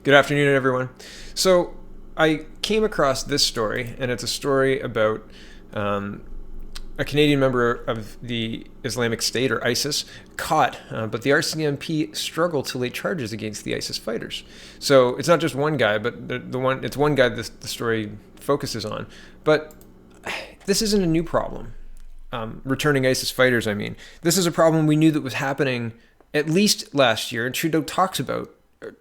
Good afternoon, everyone. So I came across this story, and it's a story about a Canadian member of the Islamic State, or ISIS, caught, but the RCMP struggled to lay charges against the ISIS fighters. So it's not just one guy, but it's one guy the story focuses on. But this isn't a new problem. Returning ISIS fighters, I mean. This is a problem we knew that was happening at least last year, and Trudeau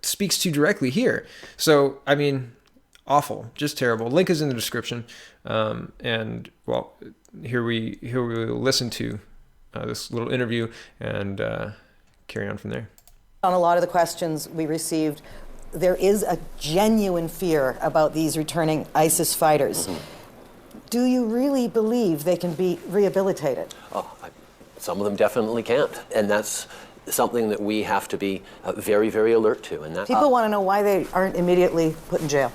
speaks to directly here. So, I mean, awful, just terrible. Link is in the description. And, well, here we will listen to this little interview and carry on from there. On a lot of the questions we received, there is a genuine fear about these returning ISIS fighters. Do you really believe they can be rehabilitated? Some of them definitely can't. And that's something that we have to be very, very alert to. And that, people want to know why they aren't immediately put in jail.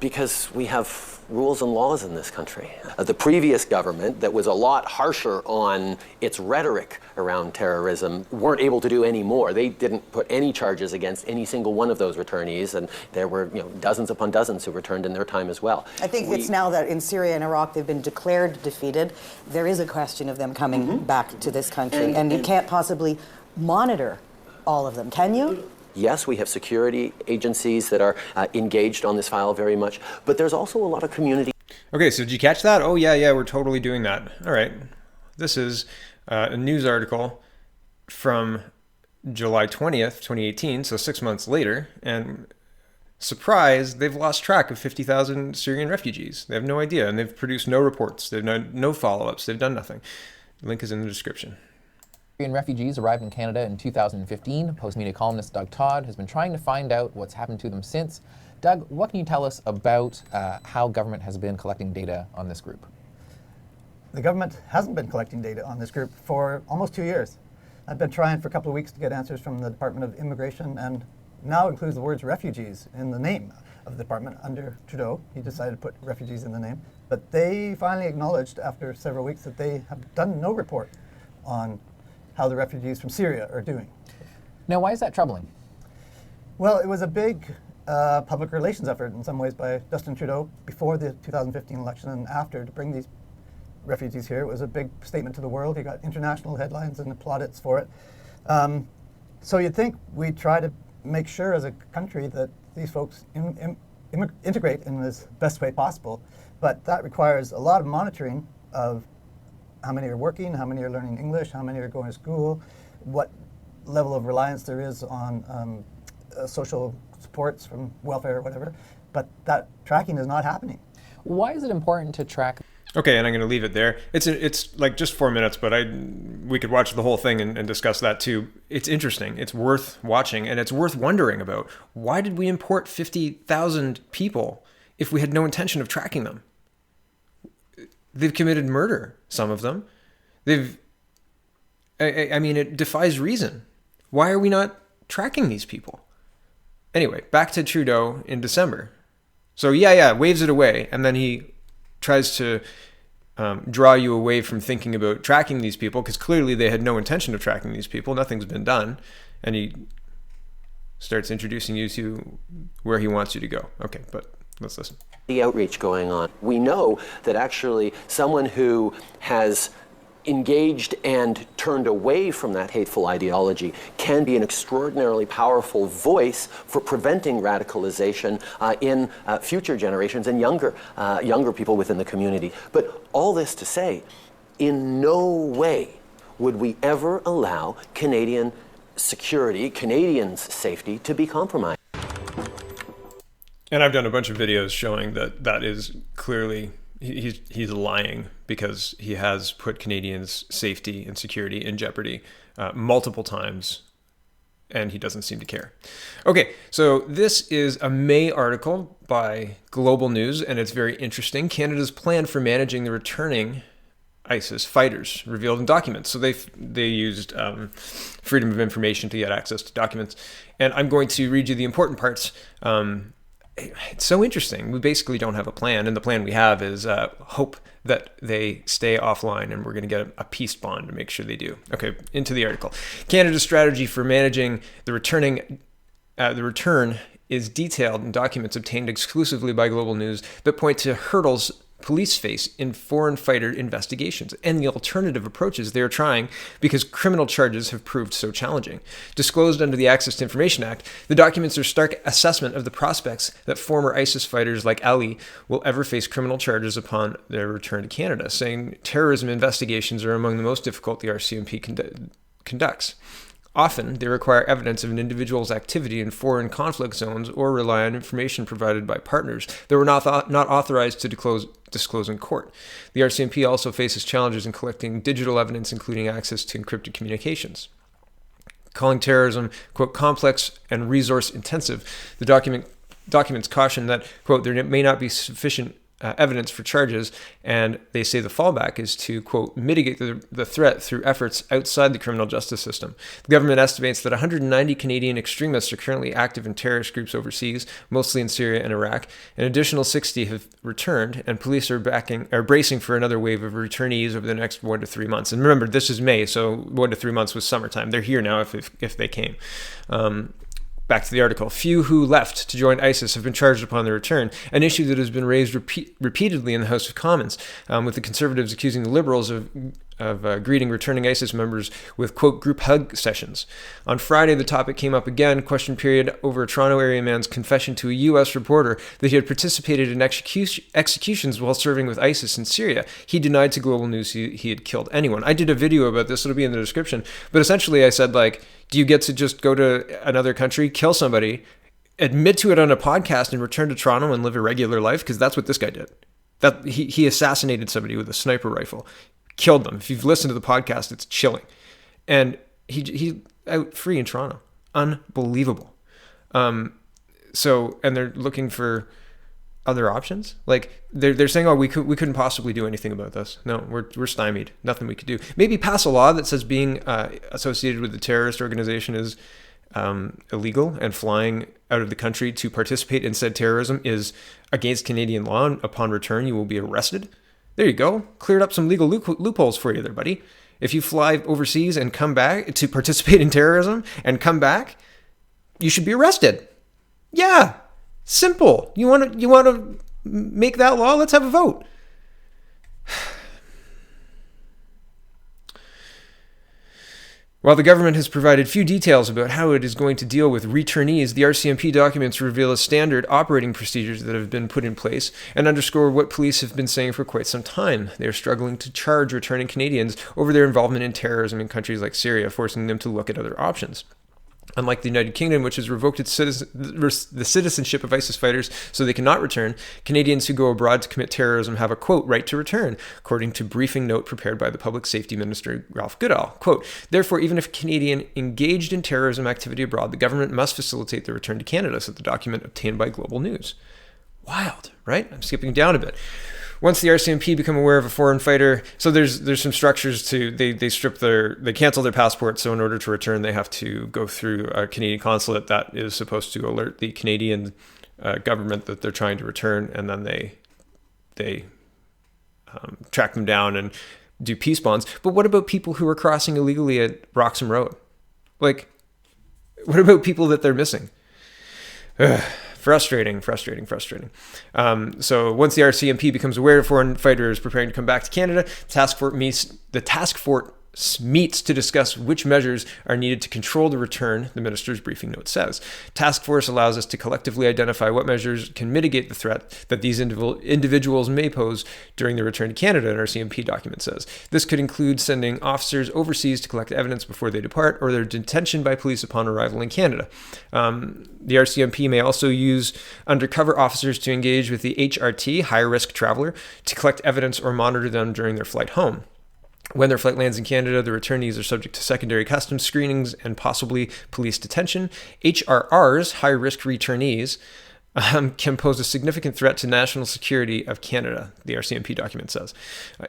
Because we have rules and laws in this country. The previous government, that was a lot harsher on its rhetoric around terrorism, weren't able to do any more. They didn't put any charges against any single one of those returnees, and there were dozens upon dozens who returned in their time as well. I think it's now that in Syria and Iraq they've been declared defeated, there is a question of them coming back to this country, and you can't possibly monitor all of them, can you? Yes, we have security agencies that are engaged on this file very much, but there's also a lot of community. Okay, so did you catch that? Oh, yeah, we're totally doing that. All right. This is a news article from July 20th, 2018, so 6 months later, and surprise, they've lost track of 50,000 Syrian refugees. They have no idea, and they've produced no reports. They've done no follow-ups. They've done nothing. Link is in the description. Syrian refugees arrived in Canada in 2015. Post-media columnist Doug Todd has been trying to find out what's happened to them since. Doug, what can you tell us about how government has been collecting data on this group? The government hasn't been collecting data on this group for almost 2 years. I've been trying for a couple of weeks to get answers from the Department of Immigration, and now includes the words refugees in the name of the department under Trudeau. He decided to put refugees in the name. But they finally acknowledged after several weeks that they have done no report on how the refugees from Syria are doing. Now, why is that troubling? Well, it was a big public relations effort in some ways by Justin Trudeau before the 2015 election and after to bring these refugees here. It was a big statement to the world. He got international headlines and plaudits for it. So you'd think we'd try to make sure as a country that these folks integrate in this best way possible, but that requires a lot of monitoring of how many are working, how many are learning English, how many are going to school, what level of reliance there is on social supports from welfare or whatever. But that tracking is not happening. Why is it important to track? Okay, and I'm going to leave it there. It's like just 4 minutes, but we could watch the whole thing and discuss that too. It's interesting. It's worth watching, and it's worth wondering about. Why did we import 50,000 people if we had no intention of tracking them? They've committed murder, some of them. I mean, it defies reason. Why are we not tracking these people? Anyway, back to Trudeau in December. So waves it away, and then he tries to draw you away from thinking about tracking these people, because clearly they had no intention of tracking these people. Nothing's been done. And he starts introducing you to where he wants you to go. Okay, but let's listen. The outreach going on. We know that actually someone who has engaged and turned away from that hateful ideology can be an extraordinarily powerful voice for preventing radicalization in future generations and younger people within the community. But all this to say, in no way would we ever allow Canadian security, Canadians' safety to be compromised. And I've done a bunch of videos showing that is clearly he's lying, because he has put Canadians' safety and security in jeopardy multiple times, and he doesn't seem to care. Okay, so this is a May article by Global News, and it's very interesting. Canada's plan for managing the returning ISIS fighters revealed in documents. So they used freedom of information to get access to documents, and I'm going to read you the important parts. It's so interesting. We basically don't have a plan, and the plan we have is hope that they stay offline, and we're going to get a peace bond to make sure they do. Okay, into the article. Canada's strategy for managing the return is detailed in documents obtained exclusively by Global News that point to hurdles police face in foreign fighter investigations and the alternative approaches they are trying because criminal charges have proved so challenging. Disclosed under the Access to Information Act, the documents are stark assessment of the prospects that former ISIS fighters like Ali will ever face criminal charges upon their return to Canada, saying terrorism investigations are among the most difficult the RCMP conducts. Often, they require evidence of an individual's activity in foreign conflict zones or rely on information provided by partners that were not authorized to disclose in court. The RCMP also faces challenges in collecting digital evidence, including access to encrypted communications. Calling terrorism, quote, complex and resource intensive, the documents caution that, quote, there may not be sufficient evidence for charges, and they say the fallback is to, quote, mitigate the threat through efforts outside the criminal justice system. The government estimates that 190 Canadian extremists are currently active in terrorist groups overseas, mostly in Syria and Iraq. An additional 60 have returned, and police are bracing for another wave of returnees over the next 1 to 3 months. And remember, this is May, so 1 to 3 months was summertime. They're here now if they came. Back to the article. Few who left to join ISIS have been charged upon their return, an issue that has been raised repeatedly in the House of Commons, with the Conservatives accusing the Liberals of greeting returning ISIS members with, quote, group hug sessions. On Friday, the topic came up again, question period, over a Toronto area man's confession to a U.S. reporter that he had participated in executions while serving with ISIS in Syria. He denied to Global News he had killed anyone. I did a video about this. It'll be in the description. But essentially, I said, like, do you get to just go to another country, kill somebody, admit to it on a podcast, and return to Toronto and live a regular life? Because that's what this guy did. He assassinated somebody with a sniper rifle, killed them. If you've listened to the podcast, it's chilling. And he out free in Toronto. Unbelievable. And they're looking for other options. Like they're saying, oh, we couldn't possibly do anything about this. No, we're stymied. Nothing we could do. Maybe pass a law that says being associated with a terrorist organization is illegal, and flying out of the country to participate in said terrorism is against Canadian law, and upon return you will be arrested. There you go. Cleared up some legal loopholes for you there, buddy. If you fly overseas and come back to participate in terrorism and come back, you should be arrested. Yeah. Simple. You want to make that law? Let's have a vote. While the government has provided few details about how it is going to deal with returnees, the RCMP documents reveal a standard operating procedures that have been put in place and underscore what police have been saying for quite some time. They are struggling to charge returning Canadians over their involvement in terrorism in countries like Syria, forcing them to look at other options. Unlike the United Kingdom, which has revoked the citizenship of ISIS fighters so they cannot return, Canadians who go abroad to commit terrorism have a, quote, right to return, according to briefing note prepared by the Public Safety Minister, Ralph Goodall. Quote, therefore, even if a Canadian engaged in terrorism activity abroad, the government must facilitate the return to Canada, said the document obtained by Global News. Wild, right? I'm skipping down a bit. Once the RCMP become aware of a foreign fighter, so there's some structures to, they cancel their passport, so in order to return, they have to go through a Canadian consulate that is supposed to alert the Canadian government that they're trying to return, and then they track them down and do peace bonds. But what about people who are crossing illegally at Roxham Road? Like, what about people that they're missing? Frustrating. So once the RCMP becomes aware of foreign fighters preparing to come back to Canada, the task force meets to discuss which measures are needed to control the return, the minister's briefing note says. Task force allows us to collectively identify what measures can mitigate the threat that these individuals may pose during their return to Canada, an RCMP document says. This could include sending officers overseas to collect evidence before they depart, or their detention by police upon arrival in Canada. The RCMP may also use undercover officers to engage with the HRT, high-risk traveler, to collect evidence or monitor them during their flight home. When their flight lands in Canada, the returnees are subject to secondary customs screenings and possibly police detention. HRRs, high-risk returnees, can pose a significant threat to national security of Canada, the RCMP document says.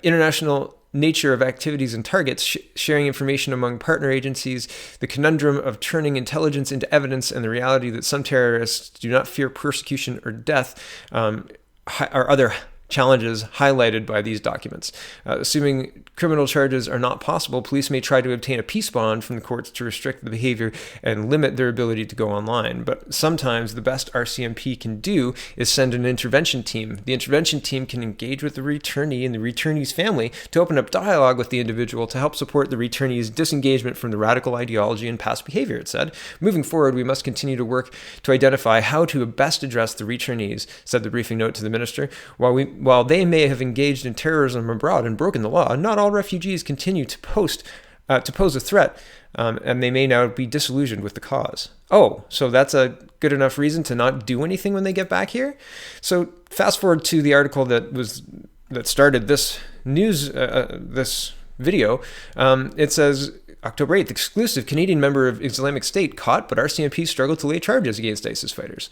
International nature of activities and targets, sharing information among partner agencies, the conundrum of turning intelligence into evidence, and the reality that some terrorists do not fear persecution or death are other challenges highlighted by these documents. Assuming criminal charges are not possible, police may try to obtain a peace bond from the courts to restrict the behavior and limit their ability to go online. But sometimes the best RCMP can do is send an intervention team. The intervention team can engage with the returnee and the returnee's family to open up dialogue with the individual to help support the returnee's disengagement from the radical ideology and past behavior, it said. Moving forward, we must continue to work to identify how to best address the returnees, said the briefing note to the minister. While they may have engaged in terrorism abroad and broken the law, not all refugees continue to pose a threat, and they may now be disillusioned with the cause. Oh, so that's a good enough reason to not do anything when they get back here? So fast forward to the article that started this news, this video. It says, October 8th, exclusive Canadian member of Islamic State caught, but RCMP struggled to lay charges against ISIS fighters.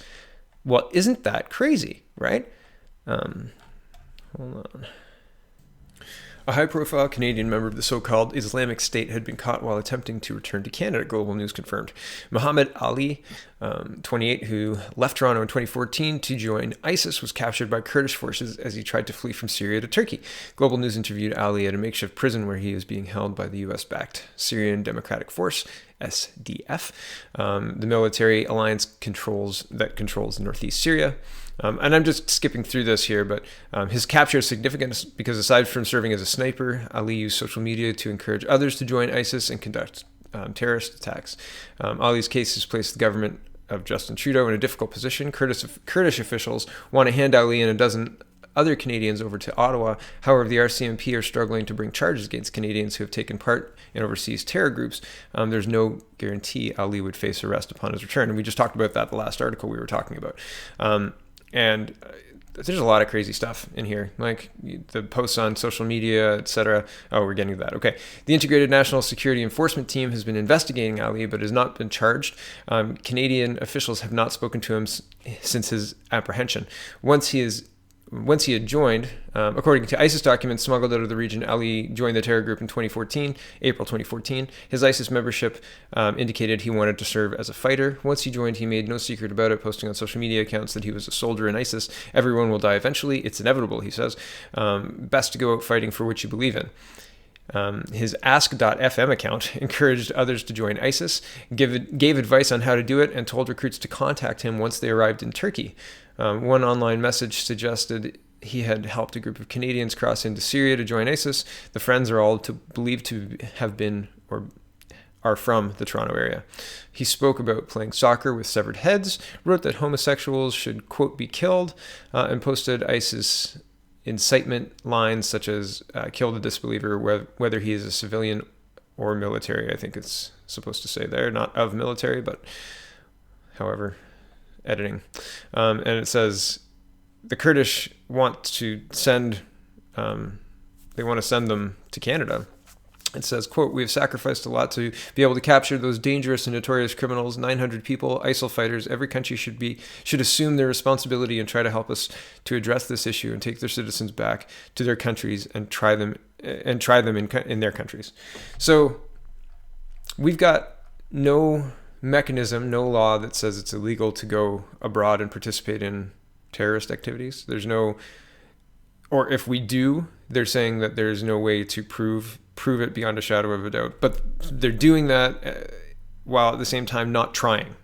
Well, isn't that crazy, right? Hold on. A high-profile Canadian member of the so-called Islamic State had been caught while attempting to return to Canada, Global News confirmed. Muhammad Ali, 28, who left Toronto in 2014 to join ISIS, was captured by Kurdish forces as he tried to flee from Syria to Turkey. Global News interviewed Ali at a makeshift prison where he is being held by the U.S.-backed Syrian Democratic Force, SDF, the military alliance that controls northeast Syria. And I'm just skipping through this here, but his capture is significant because aside from serving as a sniper, Ali used social media to encourage others to join ISIS and conduct terrorist attacks. Ali's case has placed the government of Justin Trudeau in a difficult position. Kurdish officials want to hand Ali and a dozen other Canadians over to Ottawa. However, the RCMP are struggling to bring charges against Canadians who have taken part in overseas terror groups. There's no guarantee Ali would face arrest upon his return. And we just talked about that the last article we were talking about. And there's a lot of crazy stuff in here, like the posts on social media, etc. Oh, we're getting to that. Okay. The Integrated National Security Enforcement Team has been investigating Ali, but has not been charged. Canadian officials have not spoken to him since his apprehension. Once he had joined, according to ISIS documents smuggled out of the region, Ali joined the terror group in April 2014. His ISIS membership indicated he wanted to serve as a fighter. Once he joined, he made no secret about it, posting on social media accounts that he was a soldier in ISIS. Everyone will die eventually. It's inevitable, he says. Best to go out fighting for what you believe in. His Ask.fm account encouraged others to join ISIS, gave advice on how to do it, and told recruits to contact him once they arrived in Turkey. One online message suggested he had helped a group of Canadians cross into Syria to join ISIS. The friends are all believed to have been or are from the Toronto area. He spoke about playing soccer with severed heads, wrote that homosexuals should, quote, be killed, and posted ISIS incitement lines such as kill the disbeliever, whether he is a civilian or military. I think it's supposed to say there, not of military, but however, editing. And it says the Kurdish want to send, they want to send them to Canada. It says, quote, we have sacrificed a lot to be able to capture those dangerous and notorious criminals, 900 people, ISIL fighters. Every country should assume their responsibility and try to help us to address this issue and take their citizens back to their countries and try them in their countries. So we've got no mechanism, no law that says it's illegal to go abroad and participate in terrorist activities. There's no, or if we do, they're saying that there's no way to prove it beyond a shadow of a doubt. But they're doing that while at the same time not trying,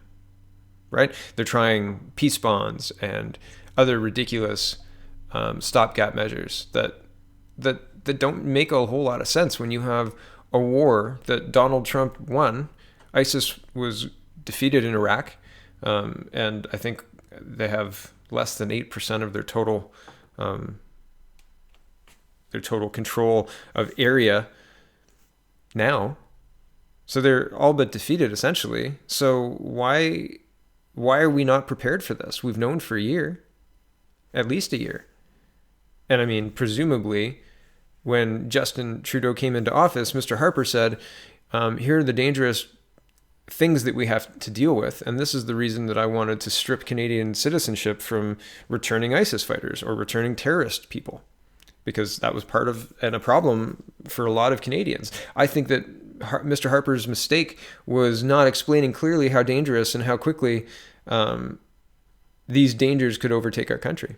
right? They're trying peace bonds and other ridiculous stopgap measures that don't make a whole lot of sense when you have a war that Donald Trump won. ISIS was defeated in Iraq, and I think they have less than 8% of their total control of area now. So they're all but defeated essentially. So why are we not prepared for this? We've known for a year, at least a year. And I mean, presumably when Justin Trudeau came into office, Mr. Harper said, here are the dangerous things that we have to deal with. And this is the reason that I wanted to strip Canadian citizenship from returning ISIS fighters or returning terrorist people, because that was part of and a problem for a lot of Canadians. I think that Mr. Harper's mistake was not explaining clearly how dangerous and how quickly these dangers could overtake our country.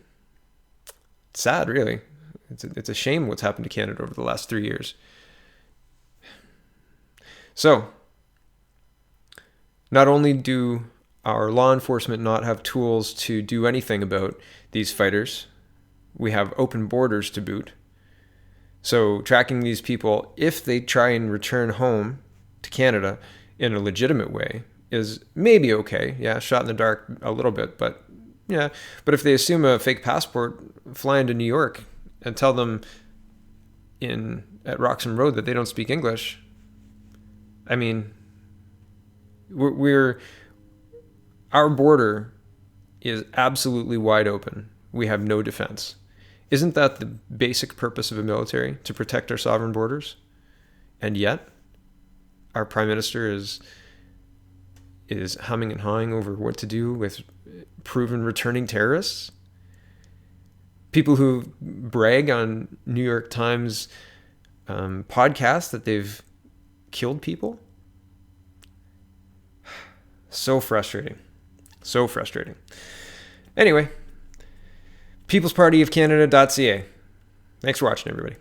sad, really. It's a shame what's happened to Canada over the last 3 years. So, not only do our law enforcement not have tools to do anything about these fighters, we have open borders to boot. So tracking these people, if they try and return home to Canada in a legitimate way, is maybe okay. Yeah, shot in the dark a little bit, but yeah. But if they assume a fake passport, fly into New York and tell them at Roxham Road that they don't speak English, I mean, our border is absolutely wide open. We have no defense. Isn't that the basic purpose of a military, to protect our sovereign borders? And yet, our prime minister is humming and hawing over what to do with proven returning terrorists. People who brag on New York Times podcasts that they've killed people. So frustrating. So frustrating. Anyway, peoplespartyofcanada.ca. Thanks for watching, everybody.